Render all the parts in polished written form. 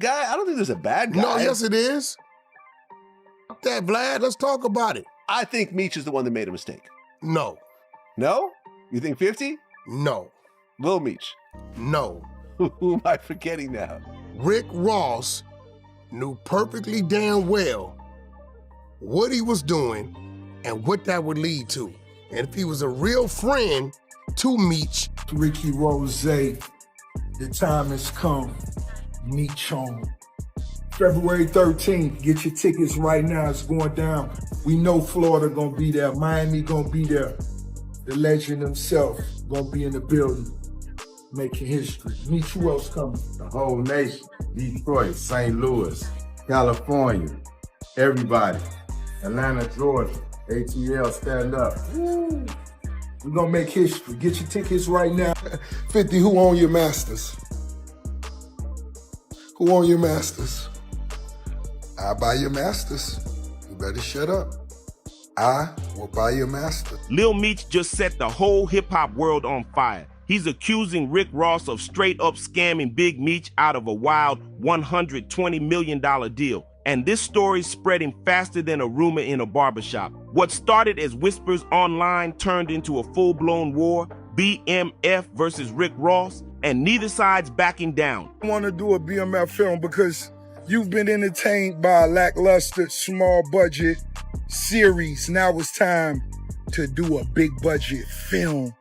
guy. I don't think there's a bad guy. No, yes it is. Fuck that, Vlad. Let's talk about it. I think Meech is the one that made a mistake. No. No? You think 50? No. Lil Meech? No. Who am I forgetting now? Rick Ross knew perfectly damn well what he was doing and what that would lead to. And if he was a real friend to Meech. Ricky Rose, the time has come. Meech on. February 13th, get your tickets right now, it's going down. We know Florida gonna be there, Miami gonna be there. The legend himself gonna be in the building, making history. Meech, who else coming? The whole nation, Detroit, St. Louis, California, everybody. Atlanta, Georgia, ATL, stand up. Woo. We're gonna make history. Get your tickets right now. 50, who own your masters? Who own your masters? I buy your masters. You better shut up. I will buy your master. Lil Meech just set the whole hip-hop world on fire. He's accusing Rick Ross of straight up scamming Big Meech out of a wild $120 million deal. And this story's spreading faster than a rumor in a barbershop. What started as whispers online turned into a full-blown war, BMF versus Rick Ross, and neither side's backing down. I want to do a BMF film because you've been entertained by a lackluster, small budget series. Now it's time to do a big budget film.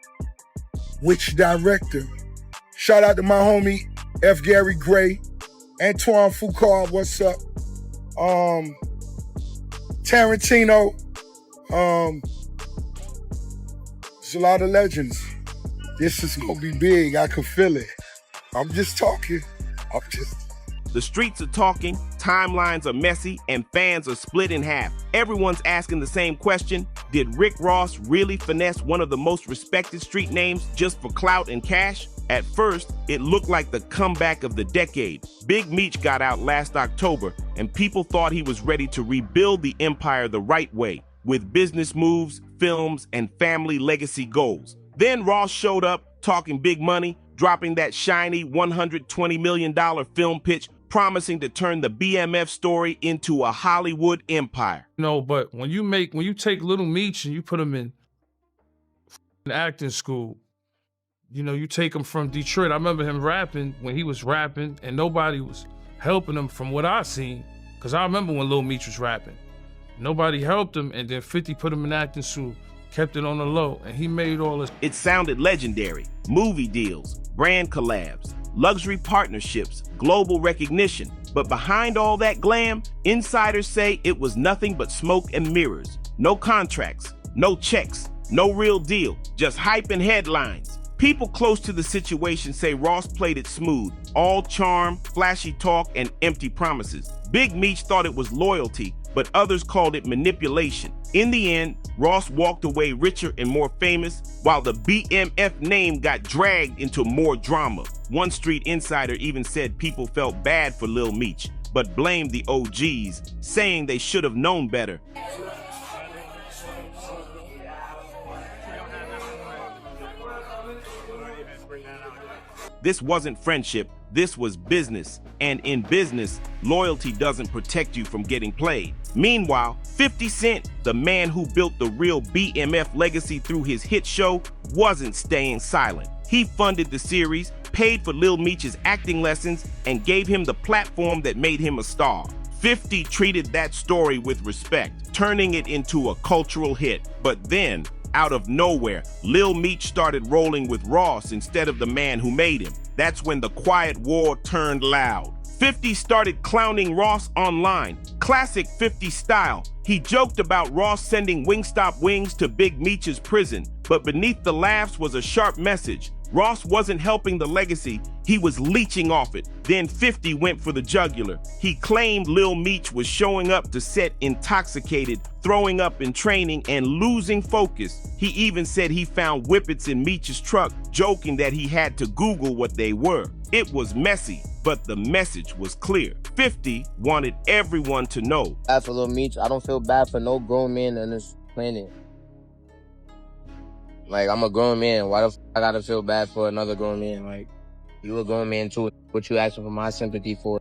Which director? Shout out to my homie, F. Gary Gray, Antoine Foucault, what's up? Tarantino, there's a lot of legends. This is gonna be big, I can feel it. I'm just talking, The streets are talking, timelines are messy, and fans are split in half. Everyone's asking the same question: did Rick Ross really finesse one of the most respected street names just for clout and cash? At first, it looked like the comeback of the decade. Big Meech got out last October, and people thought he was ready to rebuild the empire the right way, with business moves, films, and family legacy goals. Then Ross showed up, talking big money, dropping that shiny $120 million film pitch, promising to turn the BMF story into a Hollywood empire. No, but when you take Lil Meech and you put him in acting school, you know, you take him from Detroit. I remember him rapping when he was rapping and nobody was helping him from what I seen. Cause I remember when Lil Meech was rapping. Nobody helped him, and then 50 put him in acting school, kept it on the low, and he made all this. It sounded legendary. Movie deals, brand collabs, luxury partnerships, global recognition. But behind all that glam, insiders say it was nothing but smoke and mirrors. No contracts, no checks, no real deal, just hype and headlines. People close to the situation say Ross played it smooth, all charm, flashy talk, and empty promises. Big Meech thought it was loyalty, but others called it manipulation. In the end, Ross walked away richer and more famous, while the BMF name got dragged into more drama. One street insider even said people felt bad for Lil Meech, but blamed the OGs, saying they should have known better. This wasn't friendship, this was business. And in business, loyalty doesn't protect you from getting played. Meanwhile, 50 Cent, the man who built the real BMF legacy through his hit show, wasn't staying silent. He funded the series, paid for Lil Meech's acting lessons, and gave him the platform that made him a star. 50 treated that story with respect, turning it into a cultural hit. But then, out of nowhere, Lil Meech started rolling with Ross instead of the man who made him. That's when the quiet war turned loud. 50 started clowning Ross online. Classic 50 style. He joked about Ross sending Wingstop wings to Big Meech's prison, but beneath the laughs was a sharp message. Ross wasn't helping the legacy, he was leeching off it. Then 50 went for the jugular. He claimed Lil Meech was showing up to set intoxicated, throwing up in training, and losing focus. He even said he found whippets in Meech's truck, joking that he had to Google what they were. It was messy, but the message was clear. 50 wanted everyone to know. As for Lil Meech, I don't feel bad for no grown man on this planet. Like, I'm a grown man. Why the f I gotta feel bad for another grown man? Like, you a grown man too. What you asking for my sympathy for?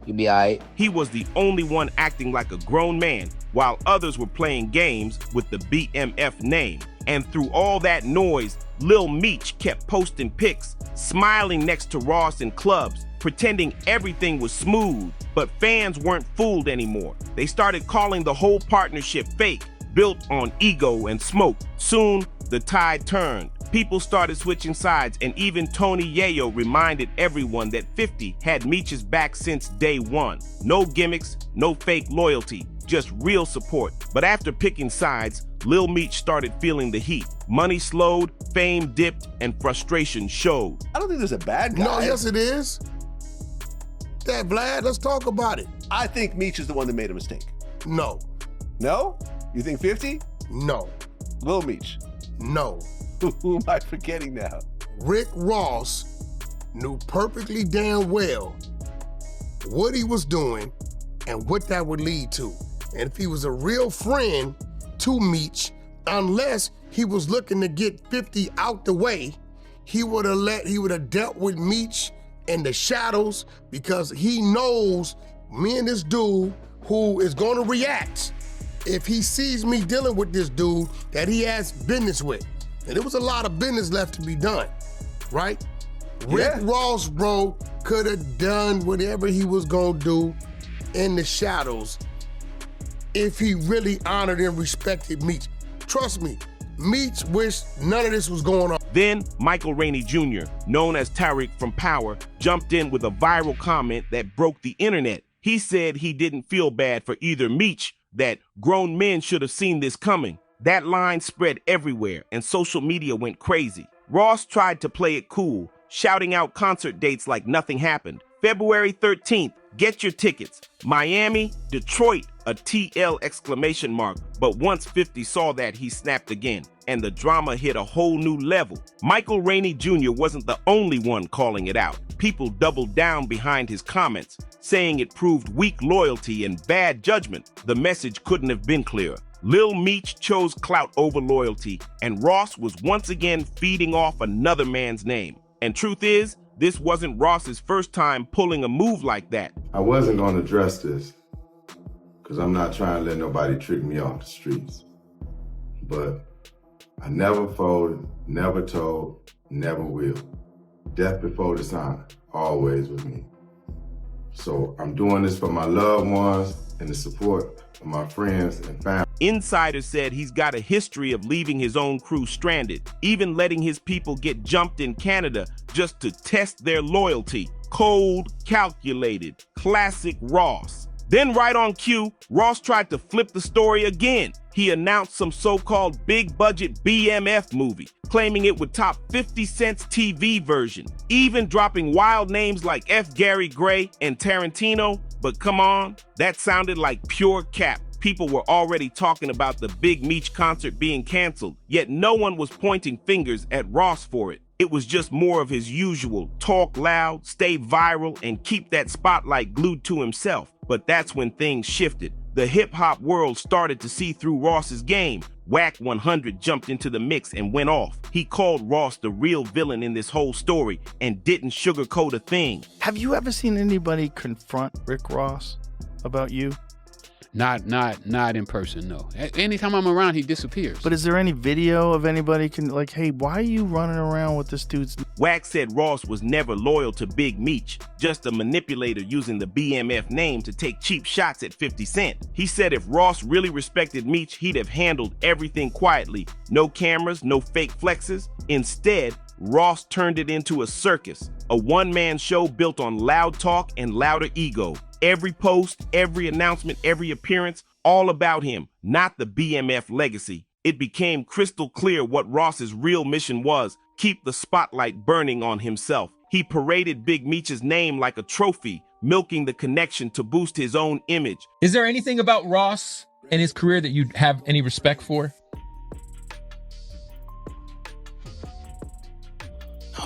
You be alright. He was the only one acting like a grown man, while others were playing games with the BMF name. And through all that noise, Lil Meech kept posting pics, smiling next to Ross in clubs, pretending everything was smooth. But fans weren't fooled anymore. They started calling the whole partnership fake, built on ego and smoke. Soon, the tide turned. People started switching sides, and even Tony Yayo reminded everyone that 50 had Meech's back since day one. No gimmicks, no fake loyalty, just real support. But after picking sides, Lil Meech started feeling the heat. Money slowed, fame dipped, and frustration showed. I don't think there's a bad guy. No, yes it is. That Vlad, let's talk about it. I think Meech is the one that made a mistake. No, No? You think 50? no, Lil Meech. no. Who am I forgetting now? Rick Ross knew perfectly damn well what he was doing and what that would lead to. And if he was a real friend to Meech, unless he was looking to get 50 out the way, he would have dealt with Meech in the shadows, because he knows me and this dude who is gonna react if he sees me dealing with this dude that he has business with. And there was a lot of business left to be done, right? Rick Ross, bro, could have done whatever he was gonna do in the shadows if he really honored and respected Meech. Trust me, Meech wished none of this was going on. Then Michael Rainey Jr., known as Tariq from Power, jumped in with a viral comment that broke the internet. He said he didn't feel bad for either Meech, that grown men should have seen this coming. That line spread everywhere, and social media went crazy. Ross tried to play it cool, shouting out concert dates like nothing happened. February 13th, get your tickets. Miami, Detroit, a TL exclamation mark. But once 50 saw that, he snapped again, and the drama hit a whole new level. Michael Rainey Jr. wasn't the only one calling it out. People doubled down behind his comments, saying it proved weak loyalty and bad judgment. The message couldn't have been clearer. Lil Meech chose clout over loyalty, and Ross was once again feeding off another man's name. And truth is, this wasn't Ross's first time pulling a move like that. I wasn't gonna address this, because I'm not trying to let nobody trick me off the streets. But I never folded, never told, never will. Death before dishonor, always with me. So I'm doing this for my loved ones and the support of my friends and family. Insiders said he's got a history of leaving his own crew stranded, even letting his people get jumped in Canada just to test their loyalty. Cold, calculated, classic Ross. Then right on cue, Ross tried to flip the story again. He announced some so-called big-budget BMF movie, claiming it would top 50 Cent's TV version, even dropping wild names like F. Gary Gray and Tarantino. But come on, that sounded like pure cap. People were already talking about the Big Meech concert being canceled, yet no one was pointing fingers at Ross for it. It was just more of his usual talk loud, stay viral, and keep that spotlight glued to himself. But that's when things shifted. The hip-hop world started to see through Ross's game. Whack 100 jumped into the mix and went off. He called Ross the real villain in this whole story and didn't sugarcoat a thing. Have you ever seen anybody confront Rick Ross about you? Not in person, no. Anytime I'm around, he disappears. But is there any video of anybody like, hey, why are you running around with this dude's... Wack said Ross was never loyal to Big Meech, just a manipulator using the BMF name to take cheap shots at 50 Cent. He said if Ross really respected Meech, he'd have handled everything quietly. No cameras, no fake flexes. Instead, Ross turned it into a circus, a one-man show built on loud talk and louder ego. Every post, every announcement, every appearance, all about him, not the BMF legacy. It became crystal clear what Ross's real mission was: keep the spotlight burning on himself. He paraded Big Meech's name like a trophy, milking the connection to boost his own image. Is there anything about Ross and his career that you have any respect for?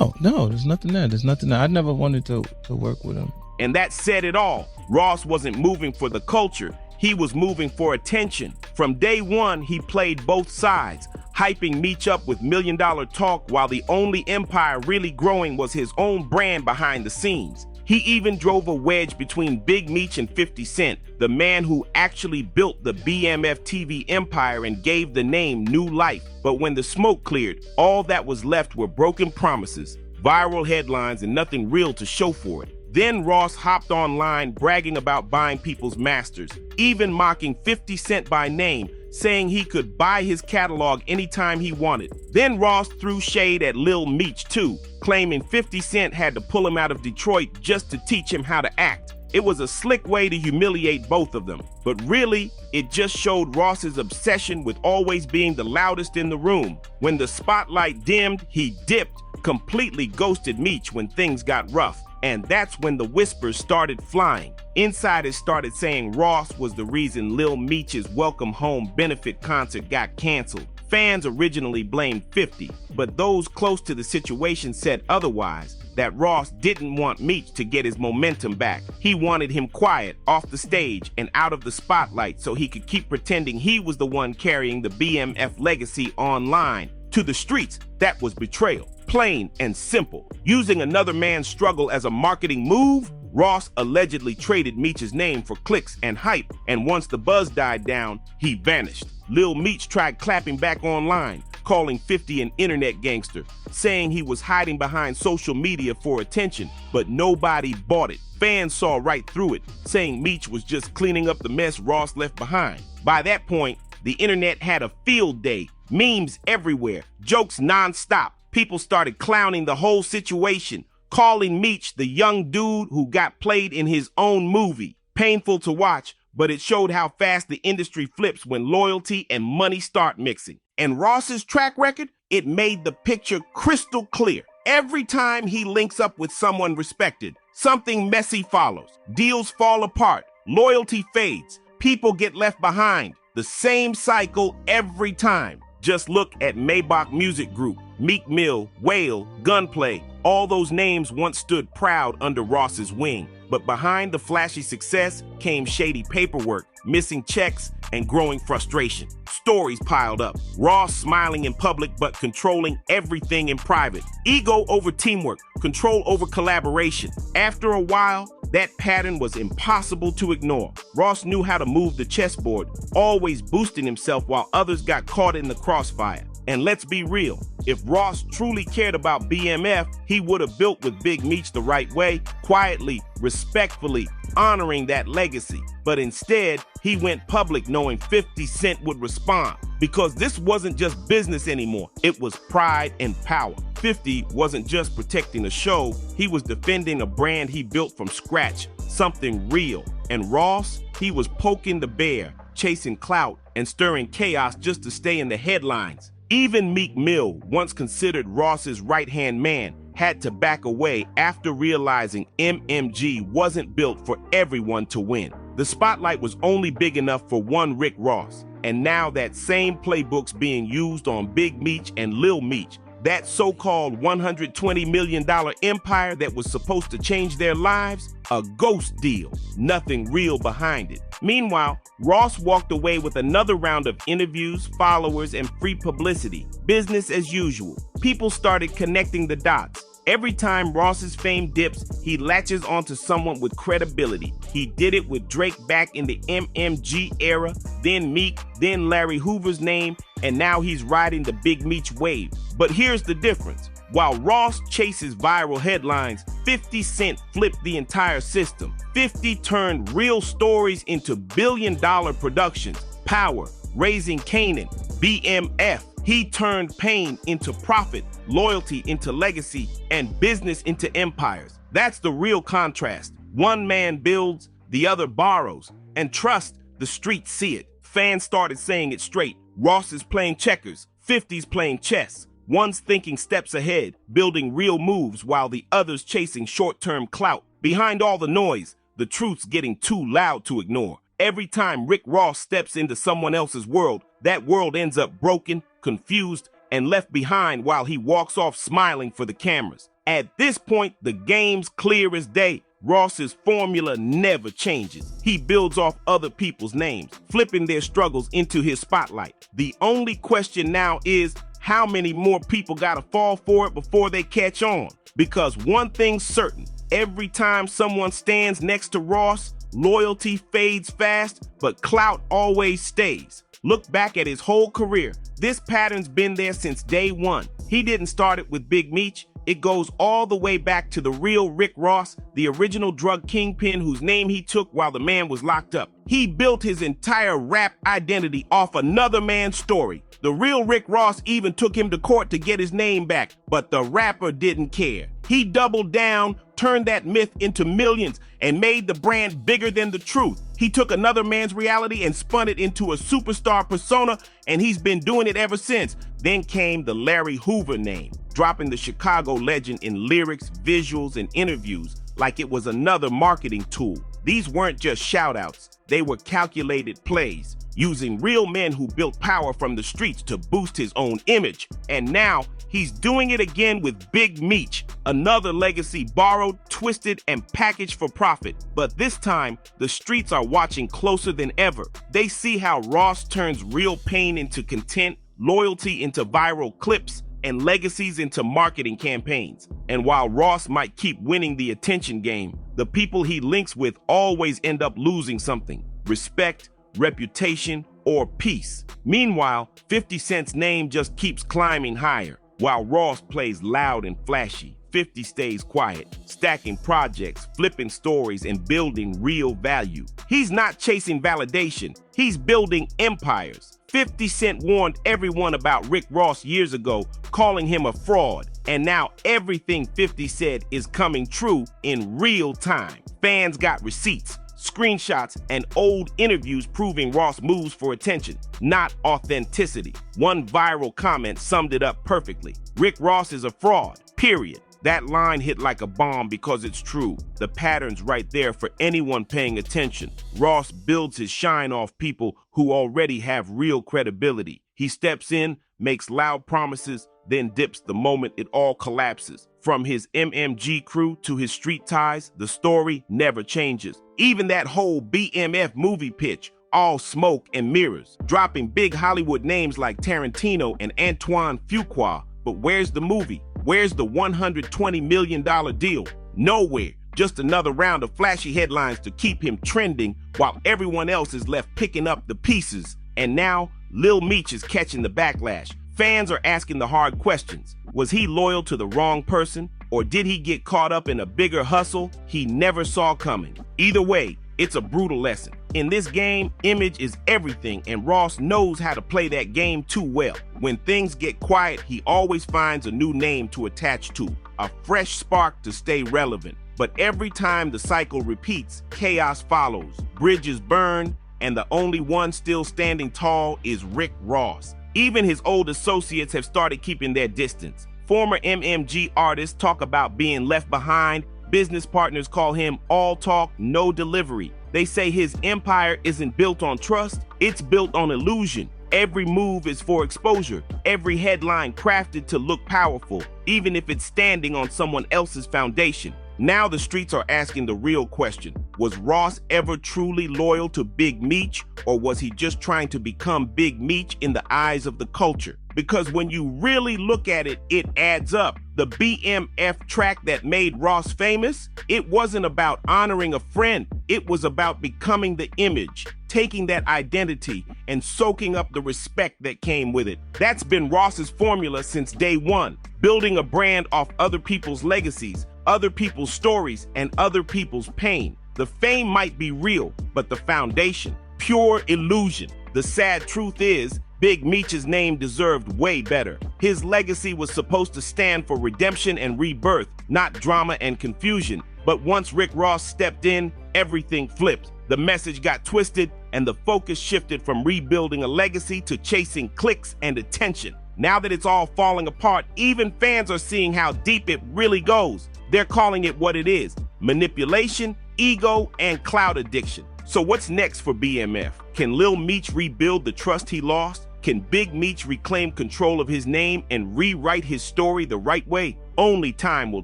Oh, no, there's nothing there. There's nothing there. I never wanted to work with him. And that said it all. Ross wasn't moving for the culture. He was moving for attention. From day one, he played both sides, hyping Meech up with million-dollar talk while the only empire really growing was his own brand behind the scenes. He even drove a wedge between Big Meech and 50 Cent, the man who actually built the BMF TV empire and gave the name new life. But when the smoke cleared, all that was left were broken promises, viral headlines, and nothing real to show for it. Then Ross hopped online bragging about buying people's masters, even mocking 50 Cent by name, saying he could buy his catalog anytime he wanted. Then Ross threw shade at Lil Meech too, claiming 50 Cent had to pull him out of Detroit just to teach him how to act. It was a slick way to humiliate both of them, but really, it just showed Ross's obsession with always being the loudest in the room. When the spotlight dimmed, he dipped, completely ghosted Meech when things got rough. And that's when the whispers started flying. Insiders started saying Ross was the reason Lil Meech's Welcome Home benefit concert got canceled. Fans originally blamed 50, but those close to the situation said otherwise, that Ross didn't want Meech to get his momentum back. He wanted him quiet, off the stage, and out of the spotlight so he could keep pretending he was the one carrying the BMF legacy online. To the streets, that was betrayal. Plain and simple. Using another man's struggle as a marketing move, Ross allegedly traded Meech's name for clicks and hype, and once the buzz died down, he vanished. Lil Meech tried clapping back online, calling 50 an internet gangster, saying he was hiding behind social media for attention, but nobody bought it. Fans saw right through it, saying Meech was just cleaning up the mess Ross left behind. By that point, the internet had a field day, memes everywhere, jokes nonstop. People started clowning the whole situation, calling Meech the young dude who got played in his own movie. Painful to watch, but it showed how fast the industry flips when loyalty and money start mixing. And Ross's track record, it made the picture crystal clear. Every time he links up with someone respected, something messy follows. Deals fall apart, loyalty fades, people get left behind. The same cycle every time. Just look at Maybach Music Group, Meek Mill, Whale, Gunplay. All those names once stood proud under Ross's wing. But behind the flashy success came shady paperwork, missing checks, and growing frustration. Stories piled up. Ross smiling in public but controlling everything in private. Ego over teamwork, control over collaboration. After a while, that pattern was impossible to ignore. Ross knew how to move the chessboard, always boosting himself while others got caught in the crossfire. And let's be real, if Ross truly cared about BMF, he would have built with Big Meech the right way, quietly, respectfully, honoring that legacy. But instead, he went public knowing 50 Cent would respond. Because this wasn't just business anymore, it was pride and power. 50 wasn't just protecting a show, he was defending a brand he built from scratch, something real. And Ross, he was poking the bear, chasing clout, and stirring chaos just to stay in the headlines. Even Meek Mill, once considered Ross's right-hand man, had to back away after realizing MMG wasn't built for everyone to win. The spotlight was only big enough for one Rick Ross, and now that same playbook's being used on Big Meech and Lil Meech. That so-called $120 million empire that was supposed to change their lives, a ghost deal, nothing real behind it. Meanwhile, Ross walked away with another round of interviews, followers, and free publicity. Business as usual. People started connecting the dots. Every time Ross's fame dips, he latches onto someone with credibility. He did it with Drake back in the MMG era, then Meek, then Larry Hoover's name, and now he's riding the Big Meech wave. But here's the difference. While Ross chases viral headlines, 50 Cent flipped the entire system. 50 turned real stories into billion-dollar productions. Power, Raising Canaan, BMF. He turned pain into profit, loyalty into legacy, and business into empires. That's the real contrast. One man builds, the other borrows. And trust, the streets see it. Fans started saying it straight. Ross is playing checkers, 50's playing chess. One's thinking steps ahead, building real moves while the other's chasing short-term clout. Behind all the noise, the truth's getting too loud to ignore. Every time Rick Ross steps into someone else's world, that world ends up broken, confused, and left behind while he walks off smiling for the cameras. At this point, the game's clear as day. Ross's formula never changes. He builds off other people's names, flipping their struggles into his spotlight. The only question now is, how many more people gotta fall for it before they catch on? Because one thing's certain, Every time someone stands next to Ross, loyalty fades fast, but clout always stays. Look back at his whole career. This pattern's been there since day one. He didn't start it with Big Meech. It goes all the way back to the real Rick Ross, the original drug kingpin whose name he took while the man was locked up. He built his entire rap identity off another man's story. The real Rick Ross even took him to court to get his name back, but the rapper didn't care. He doubled down, turned that myth into millions, and made the brand bigger than the truth. He took another man's reality and spun it into a superstar persona, and he's been doing it ever since. Then came the Larry Hoover name, dropping the Chicago legend in lyrics, visuals, and interviews like it was another marketing tool. These weren't just shout-outs, they were calculated plays, using real men who built power from the streets to boost his own image. And now, he's doing it again with Big Meech, another legacy borrowed, twisted, and packaged for profit. But this time, the streets are watching closer than ever. They see how Ross turns real pain into content, loyalty into viral clips, and legacies into marketing campaigns. And while Ross might keep winning the attention game, the people he links with always end up losing something: respect, reputation, or peace. Meanwhile, 50 Cent's name just keeps climbing higher. While Ross plays loud and flashy, 50 stays quiet, stacking projects, flipping stories, and building real value. He's not chasing validation, he's building empires. 50 Cent warned everyone about Rick Ross years ago, calling him a fraud. And now everything 50 said is coming true in real time. Fans got receipts, screenshots, and old interviews proving Ross moves for attention, not authenticity. One viral comment summed it up perfectly: Rick Ross is a fraud, period. That line hit like a bomb because it's true. The pattern's right there for anyone paying attention. Ross builds his shine off people who already have real credibility. He steps in, makes loud promises, then dips the moment it all collapses. From his MMG crew to his street ties, the story never changes. Even that whole BMF movie pitch, all smoke and mirrors, dropping big Hollywood names like Tarantino and Antoine Fuqua. But where's the movie? Where's the $120 million deal? Nowhere. Just another round of flashy headlines to keep him trending while everyone else is left picking up the pieces. And now, Lil Meech is catching the backlash. Fans are asking the hard questions. Was he loyal to the wrong person? Or did he get caught up in a bigger hustle he never saw coming? Either way, it's a brutal lesson. In this game, image is everything, and Ross knows how to play that game too well. When things get quiet, he always finds a new name to attach to, a fresh spark to stay relevant. But every time the cycle repeats, chaos follows, bridges burn, and the only one still standing tall is Rick Ross. Even his old associates have started keeping their distance. Former MMG artists talk about being left behind. Business partners call him all talk, no delivery. They say his empire isn't built on trust, it's built on illusion. Every move is for exposure, every headline crafted to look powerful, even if it's standing on someone else's foundation. Now the streets are asking the real question: was Ross ever truly loyal to Big Meech, or was he just trying to become Big Meech in the eyes of the culture? Because when you really look at it, it adds up. The BMF track that made Ross famous, it wasn't about honoring a friend. It was about becoming the image, taking that identity and soaking up the respect that came with it. That's been Ross's formula since day one, building a brand off other people's legacies, other people's stories, and other people's pain. The fame might be real, but the foundation, pure illusion. The sad truth is, Big Meech's name deserved way better. His legacy was supposed to stand for redemption and rebirth, not drama and confusion. But once Rick Ross stepped in, everything flipped. The message got twisted, and the focus shifted from rebuilding a legacy to chasing clicks and attention. Now that it's all falling apart, even fans are seeing how deep it really goes. They're calling it what it is: manipulation, ego, and clout addiction. So what's next for BMF? Can Lil Meech rebuild the trust he lost? Can Big Meech reclaim control of his name and rewrite his story the right way? Only time will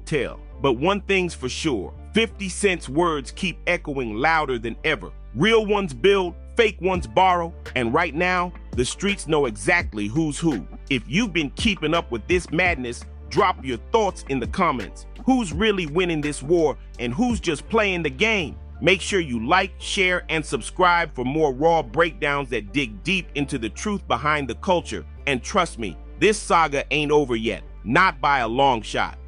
tell. But one thing's for sure, 50 Cent's words keep echoing louder than ever. Real ones build, fake ones borrow, and right now, the streets know exactly who's who. If you've been keeping up with this madness, Drop your thoughts in the comments. Who's really winning this war and who's just playing the game? Make sure you like, share, and subscribe for more raw breakdowns that dig deep into the truth behind the culture. And trust me, this saga ain't over yet, not by a long shot.